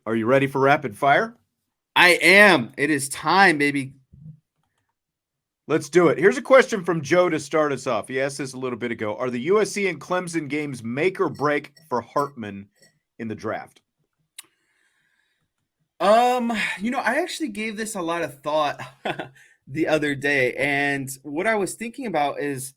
Are you ready for rapid fire? I am. It is time, baby. Let's do it. Here's a question from Joe to start us off. He asked this a little bit ago. Are the USC and Clemson games make or break for Hartman in the draft? I actually gave this a lot of thought the other day, and what I was thinking about is,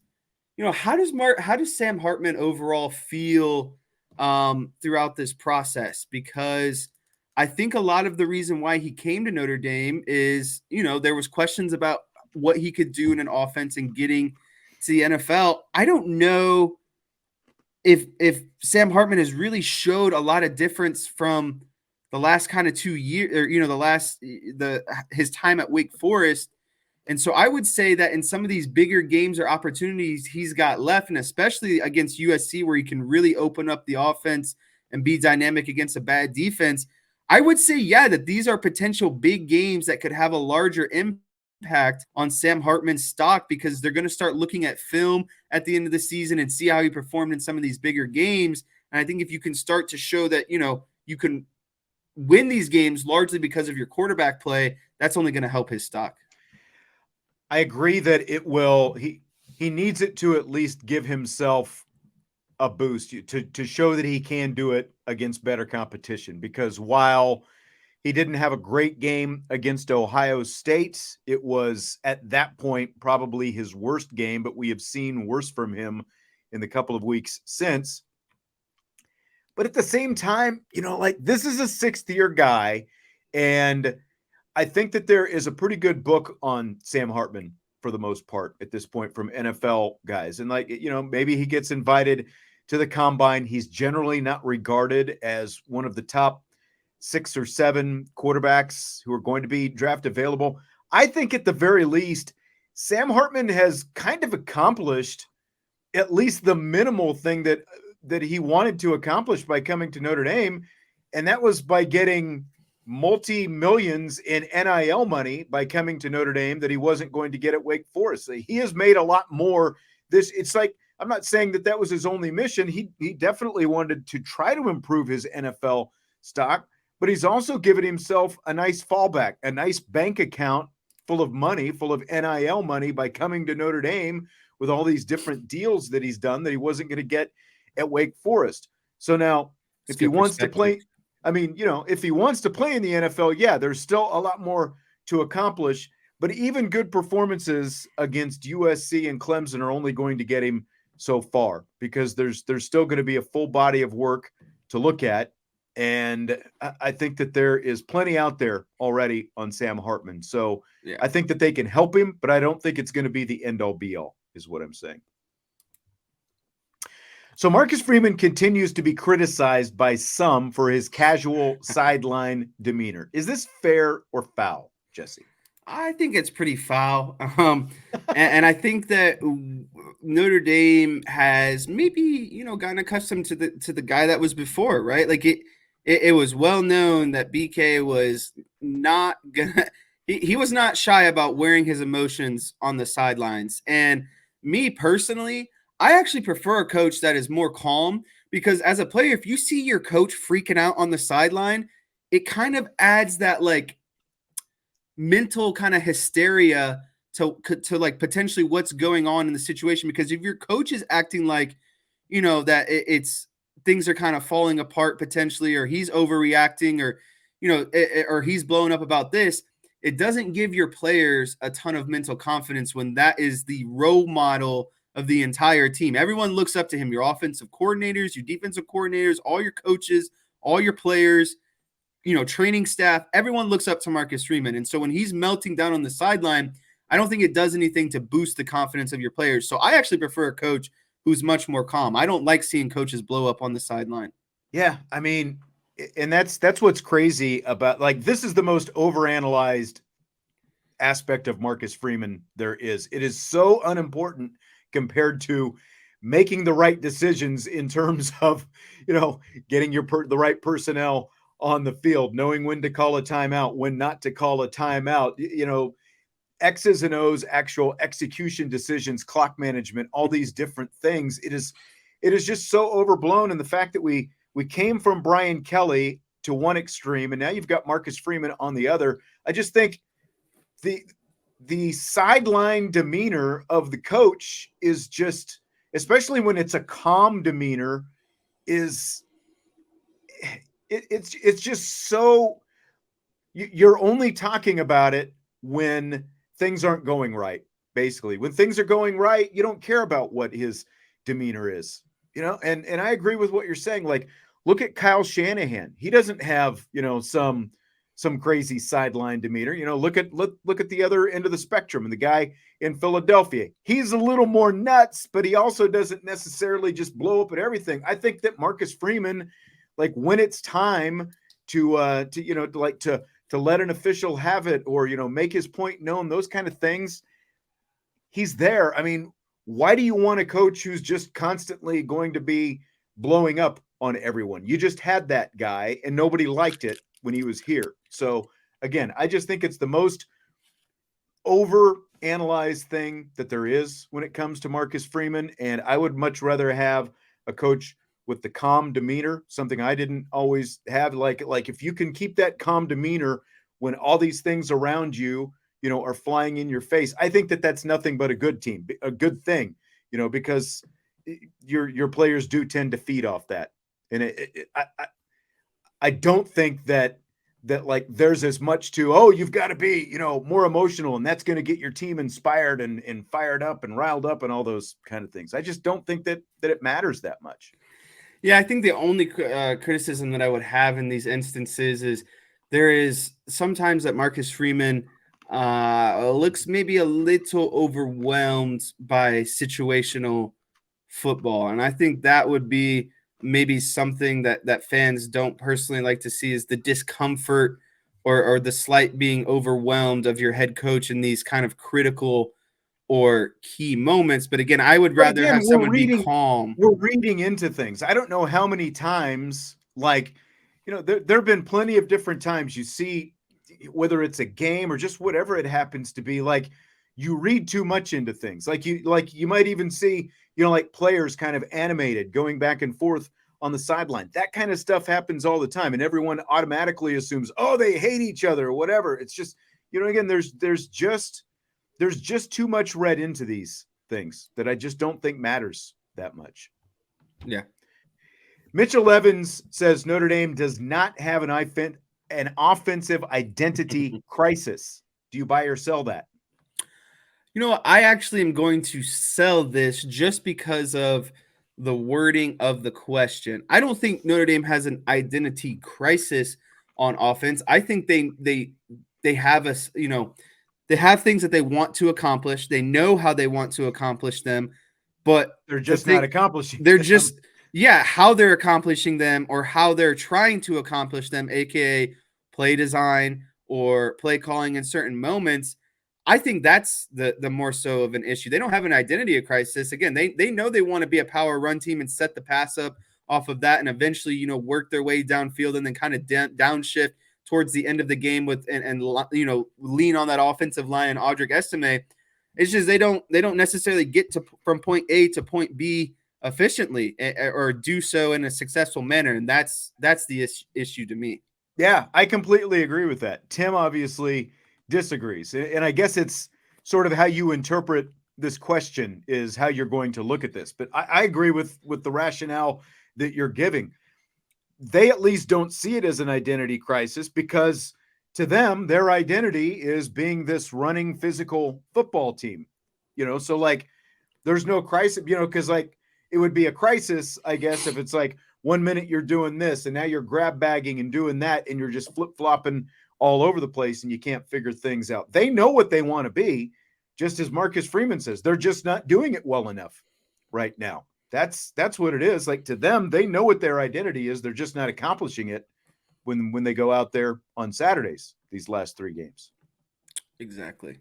how does Sam Hartman overall feel throughout this process? Because I think a lot of the reason why he came to Notre Dame is, there was questions about what he could do in an offense and getting to the NFL. I don't know if Sam Hartman has really showed a lot of difference from the last kind of 2 years, or his time at Wake Forest. And so I would say that in some of these bigger games or opportunities he's got left, and especially against USC, where he can really open up the offense and be dynamic against a bad defense, I would say, yeah, that these are potential big games that could have a larger impact on Sam Hartman's stock, because they're going to start looking at film at the end of the season and see how he performed in some of these bigger games. And I think if you can start to show that, you can win these games largely because of your quarterback play, that's only going to help his stock. I agree that it will. He needs it to at least give himself a boost to show that he can do it against better competition. Because while he didn't have a great game against Ohio State, it was at that point probably his worst game, but we have seen worse from him in the couple of weeks since. But at the same time, this is a sixth-year guy, and I think that there is a pretty good book on Sam Hartman for the most part at this point from NFL guys. And maybe he gets invited to the combine. He's generally not regarded as one of the top 6 or 7 quarterbacks who are going to be draft available. I think at the very least, Sam Hartman has kind of accomplished at least the minimal thing that he wanted to accomplish by coming to Notre Dame. And that was by getting multi-millions in NIL money by coming to Notre Dame that he wasn't going to get at Wake Forest. He has made a lot more. It's like, I'm not saying that was his only mission. He definitely wanted to try to improve his NFL stock, but he's also given himself a nice fallback, a nice bank account full of money, full of NIL money by coming to Notre Dame with all these different deals that he's done that he wasn't going to get at Wake Forest. So now, if he wants to play, if he wants to play in the NFL, yeah, there's still a lot more to accomplish, but even good performances against USC and Clemson are only going to get him so far, because there's still going to be a full body of work to look at. And I think that there is plenty out there already on Sam Hartman. So yeah, I think that they can help him, but I don't think it's going to be the end all be all, is what I'm saying. So Marcus Freeman continues to be criticized by some for his casual sideline demeanor. Is this fair or foul, Jesse? I think it's pretty foul. And I think that Notre Dame has maybe, gotten accustomed to the guy that was before, right? Like it was well known that BK was not gonna he was not shy about wearing his emotions on the sidelines. And me personally, I actually prefer a coach that is more calm, because as a player, if you see your coach freaking out on the sideline, it kind of adds that like mental kind of hysteria to like potentially what's going on in the situation. Because if your coach is acting like, that it's things are kind of falling apart potentially, or he's overreacting, or, or he's blowing up about this, it doesn't give your players a ton of mental confidence when that is the role model of the entire team. Everyone looks up to him, your offensive coordinators, your defensive coordinators, all your coaches, all your players, training staff, everyone looks up to Marcus Freeman. And so when he's melting down on the sideline, I don't think it does anything to boost the confidence of your players. So I actually prefer a coach who's much more calm. I don't like seeing coaches blow up on the sideline. Yeah, and that's what's crazy about, like, this is the most overanalyzed aspect of Marcus Freeman there is. It is so unimportant compared to making the right decisions in terms of, getting the right personnel on the field, knowing when to call a timeout, when not to call a timeout, X's and O's, actual execution decisions, clock management, all these different things. It is just so overblown. And the fact that we came from Brian Kelly to one extreme, and now you've got Marcus Freeman on the other. I just think the sideline demeanor of the coach is just, especially when it's a calm demeanor, is it's just so you're only talking about it when things aren't going right. Basically, when things are going right, you don't care about what his demeanor is, and I agree with what you're saying. Like, look at Kyle Shanahan. He doesn't have, some crazy sideline demeanor. Look at the other end of the spectrum, and the guy in Philadelphia. He's a little more nuts, but he also doesn't necessarily just blow up at everything. I think that Marcus Freeman, like, when it's time to let an official have it, or make his point known, those kind of things, he's there. I mean, why do you want a coach who's just constantly going to be blowing up on everyone? You just had that guy and nobody liked it when he was here. So again, I just think it's the most over analyzed thing that there is when it comes to Marcus Freeman. And I would much rather have a coach with the calm demeanor, something I didn't always have. Like if you can keep that calm demeanor when all these things around you, are flying in your face, I think that that's nothing but a good thing, because your players do tend to feed off that. And I don't think that like there's as much to, oh, you've got to be, more emotional, and that's going to get your team inspired and fired up and riled up and all those kind of things. I just don't think that it matters that much. Yeah, I think the only criticism that I would have in these instances is there is sometimes that Marcus Freeman looks maybe a little overwhelmed by situational football. And I think that would be maybe something that fans don't personally like to see, is the discomfort or the slight being overwhelmed of your head coach in these kind of critical or key moments. But again, I would rather have someone be calm. We're reading into things. I don't know how many times, like, there have been plenty of different times you see, whether it's a game or just whatever it happens to be, like, you read too much into things. Like you might even see, like, players kind of animated going back and forth on the sideline. That kind of stuff happens all the time. And everyone automatically assumes, oh, they hate each other or whatever. It's just, again, there's just too much read into these things that I just don't think matters that much. Yeah. Mitchell Evans says Notre Dame does not have an offensive identity crisis. Do you buy or sell that? I actually am going to sell this just because of the wording of the question. I don't think Notre Dame has an identity crisis on offense. I think they have they have things that they want to accomplish. They know how they want to accomplish them, but they're just not accomplishing. They're just how they're accomplishing them, or how they're trying to accomplish them, aka play design or play calling in certain moments. I think that's the more so of an issue. They don't have an identity crisis. Again, they know they want to be a power run team and set the pass up off of that, and eventually, work their way downfield and then kind of downshift towards the end of the game with and lean on that offensive line and Audric Estime. It's just they don't necessarily get from point A to point B efficiently, or do so in a successful manner, and that's the issue to me. Yeah, I completely agree with that. Tim obviously disagrees, and I guess it's sort of how you interpret this question is how you're going to look at this. But I agree with the rationale that you're giving. They at least don't see it as an identity crisis, because to them, their identity is being this running physical football team, so like there's no crisis, because like it would be a crisis, I guess, if it's like 1 minute you're doing this and now you're grab bagging and doing that and you're just flip flopping all over the place and you can't figure things out. They know what they want to be, just as Marcus Freeman says, they're just not doing it well enough right now. That's what it is. Like, to them, they know what their identity is. They're just not accomplishing it when they go out there on Saturdays, these last 3 games. Exactly.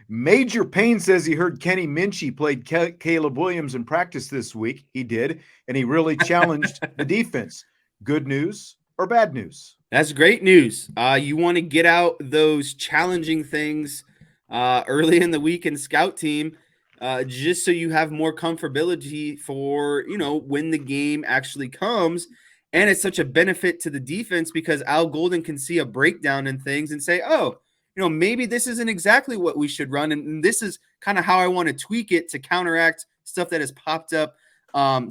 Major Payne says he heard Kenny Minchey played Caleb Williams in practice this week. He did, and he really challenged the defense. Good news or bad news? That's great news. You want to get out those challenging things early in the week in scout team, just so you have more comfortability for, when the game actually comes. And it's such a benefit to the defense because Al Golden can see a breakdown in things and say, oh, maybe this isn't exactly what we should run. And this is kind of how I want to tweak it to counteract stuff that has popped up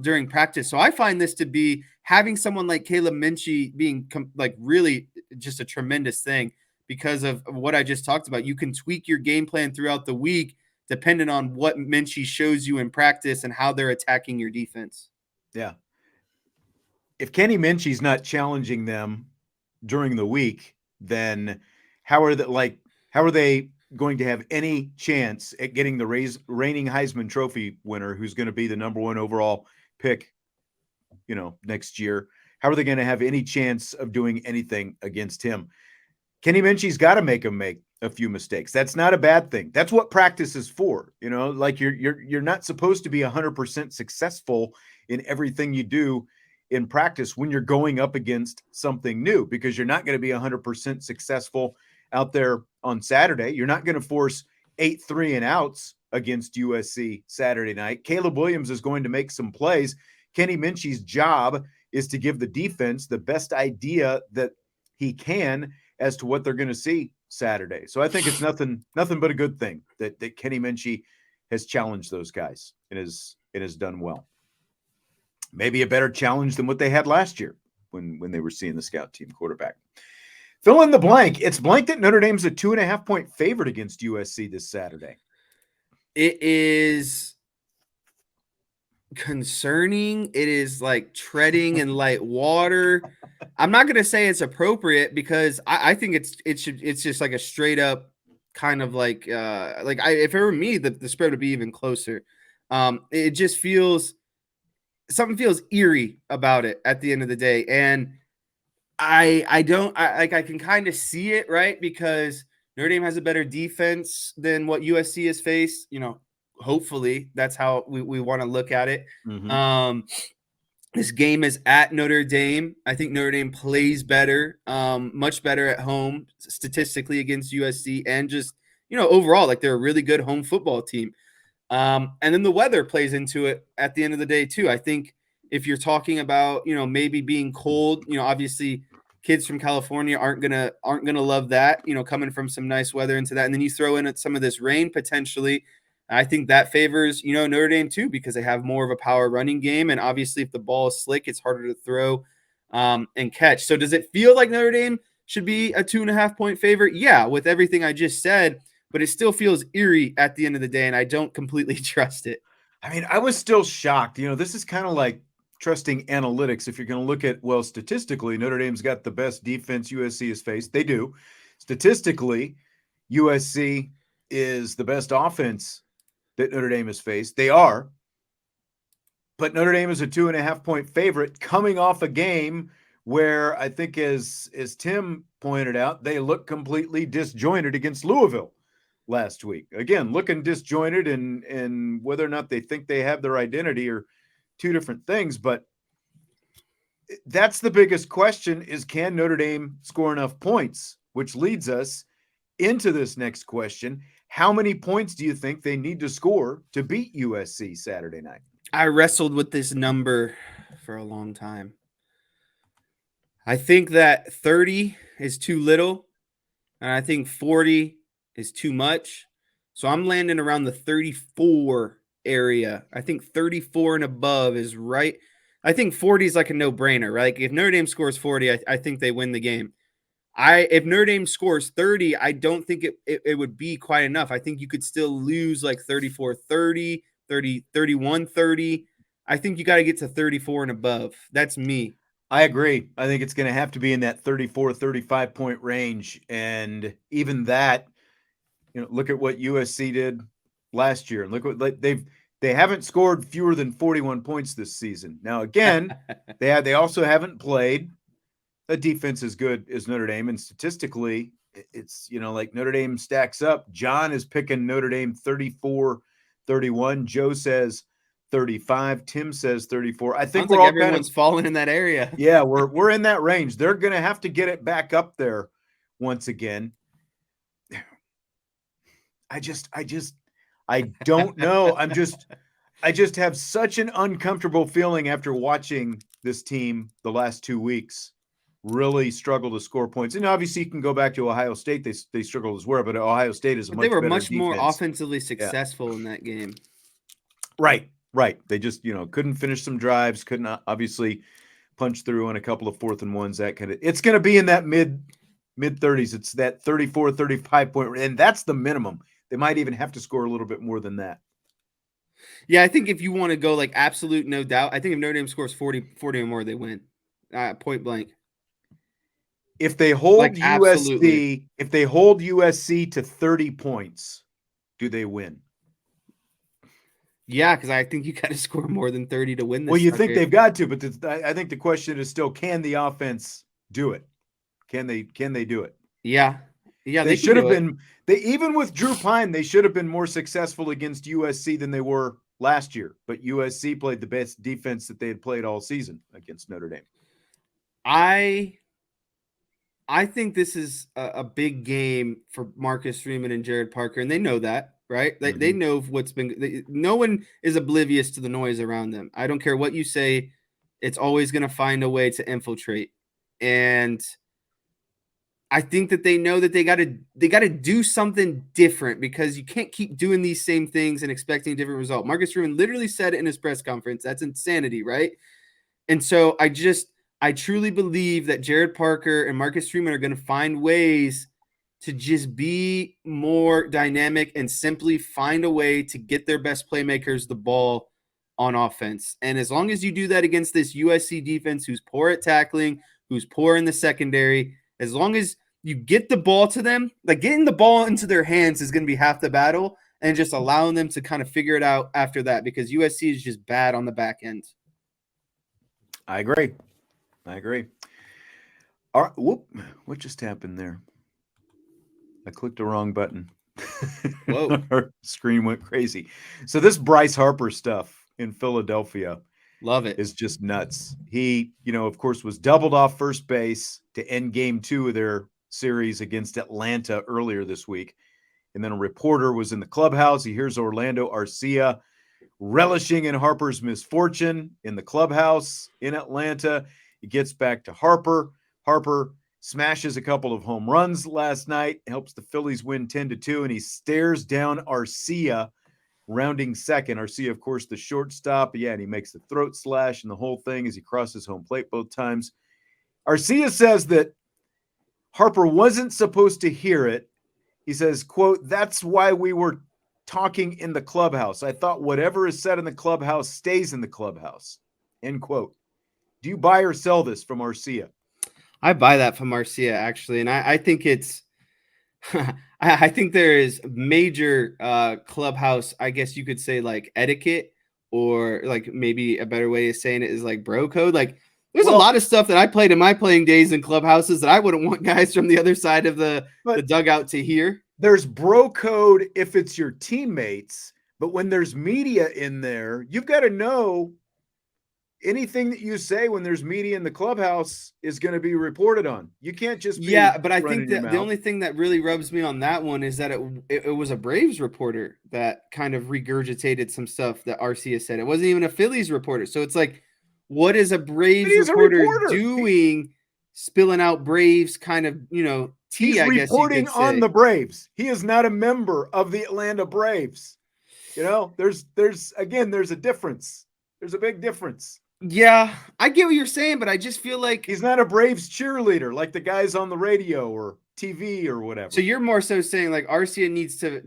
during practice. So I find this to be having someone like Caleb Minchey being really just a tremendous thing because of what I just talked about. You can tweak your game plan throughout the week depending on what Minchey shows you in practice and how they're attacking your defense. Yeah. If Kenny Minchey's not challenging them during the week, then how are they going to have any chance at getting the reigning Heisman Trophy winner, who's going to be the number 1 overall pick, next year? How are they going to have any chance of doing anything against him? Kenny Minchey's got to make a few mistakes. That's not a bad thing. That's what practice is for. You're not supposed to be 100% successful in everything you do in practice when you're going up against something new, because you're not going to be 100% successful out there on Saturday. You're not going to force 8 3-and-outs against USC Saturday night. Caleb Williams is going to make some plays. Kenny Minchey's job is to give the defense the best idea that he can as to what they're going to see Saturday. So I think it's nothing but a good thing that Kenny Minchey has challenged those guys and has done well. Maybe a better challenge than what they had last year when they were seeing the scout team quarterback. Fill in the blank. It's blank that Notre Dame's a 2.5-point favorite against USC this Saturday. It is concerning. It is like treading in light water. I'm not going to say it's appropriate because I think it's just like a straight up kind of if it were me, the spread would be even closer. It just something feels eerie about it at the end of the day. And I can kind of see it, right? Because Notre Dame has a better defense than what USC has faced. Hopefully that's how we want to look at it. Mm-hmm. This game is at Notre Dame. I think Notre Dame plays better, much better at home statistically against USC, and just, overall, like they're a really good home football team. And then the weather plays into it at the end of the day too. I think if you're talking about, maybe being cold, obviously kids from California aren't gonna love that, coming from some nice weather into that. And then you throw in some of this rain potentially. I think that favors, Notre Dame too, because they have more of a power running game. And obviously if the ball is slick, it's harder to throw and catch. So does it feel like Notre Dame should be a 2.5-point favorite? Yeah, with everything I just said. But it still feels eerie at the end of the day, and I don't completely trust it. I mean, I was still shocked. This is kind of like trusting analytics. If you're going to look at, statistically, Notre Dame's got the best defense USC has faced. They do. Statistically, USC is the best offense that Notre Dame has faced. They are. But Notre Dame is a 2.5-point favorite coming off a game where I think, as Tim pointed out, they look completely disjointed against Louisville last week. Again, looking disjointed, and whether or not they think they have their identity are two different things. But that's the biggest question, is can Notre Dame score enough points? Which leads us into this next question. How many points do you think they need to score to beat USC Saturday night? I wrestled with this number for a long time. I think that 30 is too little, and I think 40 is too much. So I'm landing around the 34 area. I think 34 and above is right. I think 40 is like a no-brainer, right? Like if Notre Dame scores 40, I think they win the game. If Notre Dame scores 30, I don't think it would be quite enough. I think you could still lose like 34-30, 31-30. I think you got to get to 34 and above. That's me. I agree. I think it's going to have to be in that 34, 35 point range. And even that, look at what USC did last year. Look what they haven't scored fewer than 41 points this season. Now, again, they also haven't played a defense as good as Notre Dame. And statistically, it's, like Notre Dame stacks up. John is picking Notre Dame 34-31. Joe says 35. Tim says 34. I think we're all everyone's falling in that area. Yeah, we're in that range. They're going to have to get it back up there once again. I don't know. I just have such an uncomfortable feeling after watching this team the last 2 weeks really struggle to score points. And obviously you can go back to Ohio State. They struggled as well, but Ohio State is a But much they were better much more defense. offensively Yeah. successful in that game. Right. They just, couldn't finish some drives, couldn't obviously punch through on a couple of 4th and 1s, that kind of. It's going to be in that mid 30s. It's that 34, 35 point, and that's the minimum. They might even have to score a little bit more than that. Yeah, I think if you want to go like absolute no doubt, I think if Notre Dame scores 40 or more, they win. Point blank. If they hold Like, absolutely. USC to 30 points, do they win? Yeah, because I think you got to score more than 30 to win this. Well, you think they've got to, but I think the question is still, can the offense do it? Can they do it? Yeah. They should have been. Even with Drew Pine, they should have been more successful against USC than they were last year. But USC played the best defense that they had played all season against Notre Dame. I think this is a big game for Marcus Freeman and Jared Parker, and they know that, right? They know what's been. No one is oblivious to the noise around them. I don't care what you say; it's always going to find a way to infiltrate. And I think that they know that they got to do something different, because you can't keep doing these same things and expecting a different result. Marcus Freeman literally said it in his press conference. That's insanity, right? And so I truly believe that Jared Parker and Marcus Freeman are going to find ways to just be more dynamic and simply find a way to get their best playmakers the ball on offense. And as long as you do that against this USC defense, who's poor at tackling, who's poor in the secondary, as long as you get the ball to them, like getting the ball into their hands is going to be half the battle, and just allowing them to kind of figure it out after that, because USC is just bad on the back end. I agree. All right, whoop! What just happened there? I clicked the wrong button. Whoa! Our screen went crazy. So this Bryce Harper stuff in Philadelphia, love it, is just nuts. He, of course, was doubled off first base to end game 2 of their series against Atlanta earlier this week, and then a reporter was in the clubhouse. He hears Orlando Arcia relishing in Harper's misfortune in the clubhouse in Atlanta. He gets back to Harper. Harper smashes a couple of home runs last night, helps the Phillies win 10-2, and he stares down Arcia, rounding second. Arcia, of course, the shortstop. Yeah, and he makes the throat slash and the whole thing as he crosses home plate both times. Arcia says that Harper wasn't supposed to hear it. He says, quote, "That's why we were talking in the clubhouse. I thought whatever is said in the clubhouse stays in the clubhouse," end quote. Do you buy or sell this from Arcia? I buy that from Arcia, actually. And I think it's, I think there is major clubhouse, I guess you could say, like etiquette, or like maybe a better way of saying it is like bro code. Like there's a lot of stuff that I played in my playing days in clubhouses that I wouldn't want guys from the other side of the dugout to hear. There's bro code if it's your teammates, but when there's media in there, you've got to know anything that you say when there's media in the clubhouse is going to be reported on. You can't just be but I think that the only thing that really rubs me on that one is that it was a Braves reporter that kind of regurgitated some stuff that Arcia said. It wasn't even a Phillies reporter. So it's like, what is a Braves reporter doing, spilling out Braves kind of, tea, he's I guess reporting you could say. on the Braves. He is not a member of the Atlanta Braves. There's a difference. There's a big difference. Yeah, I get what you're saying, but I just feel like he's not a Braves cheerleader like the guys on the radio or TV or whatever. So you're more so saying like Arcia needs to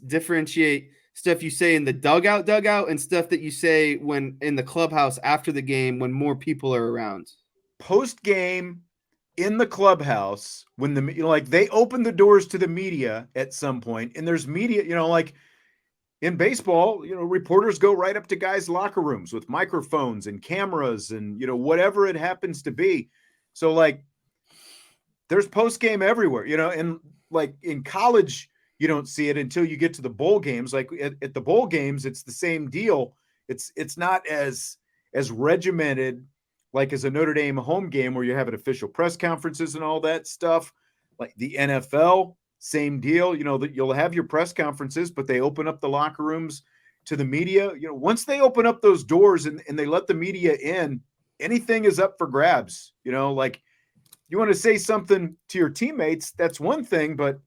differentiate stuff you say in the dugout and stuff that you say when in the clubhouse after the game when more people are around. Post game in the clubhouse, when they open the doors to the media at some point, and there's media, like in baseball, reporters go right up to guys' locker rooms with microphones and cameras and, whatever it happens to be. So like there's post game everywhere, and like in college, you don't see it until you get to the bowl games. Like at the bowl games, it's the same deal. It's not as regimented like as a Notre Dame home game where you have an official press conferences and all that stuff. Like the NFL, same deal. That you'll have your press conferences, but they open up the locker rooms, to the media. You know, once they open up those doors and they let the media in, anything is up for grabs. You know, like you want to say something to your teammates, that's one thing, but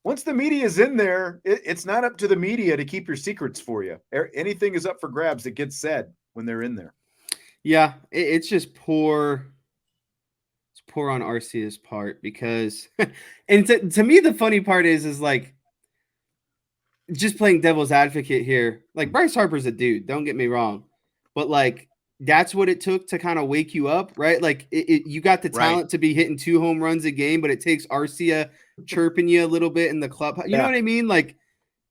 once the media is in there, it's not up to the media to keep your secrets for you. Anything is up for grabs that gets said when they're in there. Yeah, it's just poor. It's poor on Arcia's part because, and to me, the funny part is like, just playing devil's advocate here. Like Bryce Harper's a dude, don't get me wrong, but like that's what it took to kind of wake you up, right? Like you got the talent to be hitting 2 home runs a game, but it takes Arcia chirping you a little bit in the club. You know what I mean? Like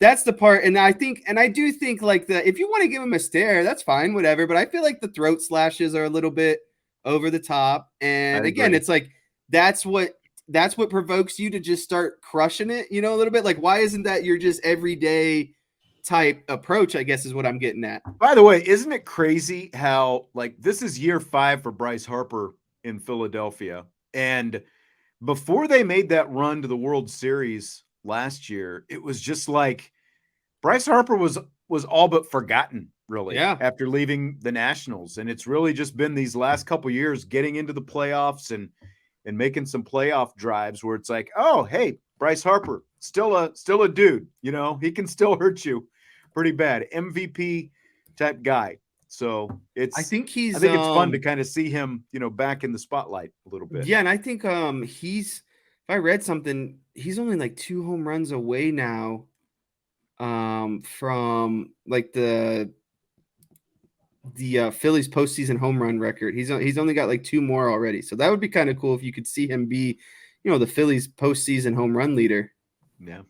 that's the part. And I do think like if you want to give him a stare, that's fine, whatever. But I feel like the throat slashes are a little bit over the top. And again, it's like, that's what provokes you to just start crushing it, you know, a little bit. Like, why isn't that your just everyday type approach, I guess is what I'm getting at. By the way, isn't it crazy how like this is year 5 for Bryce Harper in Philadelphia? And before they made that run to the World Series last year, it was just like Bryce Harper was all but forgotten, really, after leaving the Nationals. And it's really just been these last couple years getting into the playoffs and making some playoff drives where it's like, oh, hey, Bryce Harper, still a dude, you know, he can still hurt you pretty bad. MVP type guy. So I think it's fun to kind of see him, you know, back in the spotlight a little bit. Yeah, and I think if I read something, he's only like 2 home runs away now from like the Phillies postseason home run record. He's only got like 2 more already. So that would be kind of cool if you could see him be, you know, the Phillies postseason home run leader. Yeah.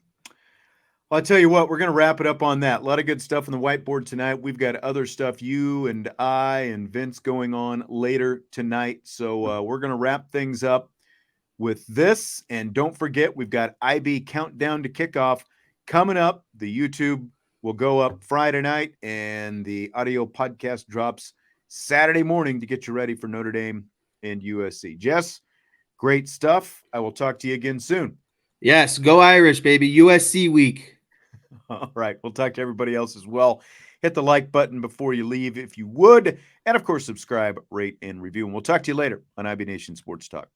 Well, I'll tell you what, we're going to wrap it up on that. A lot of good stuff on the whiteboard tonight. We've got other stuff, you and I and Vince, going on later tonight. So we're going to wrap things up with this. And don't forget, we've got IB Countdown to Kickoff coming up. The YouTube will go up Friday night, and the audio podcast drops Saturday morning to get you ready for Notre Dame and USC. Jess, great stuff. I will talk to you again soon. Yes, go Irish, baby. USC week. All right. We'll talk to everybody else as well. Hit the like button before you leave if you would. And, of course, subscribe, rate, and review. And we'll talk to you later on IB Nation Sports Talk.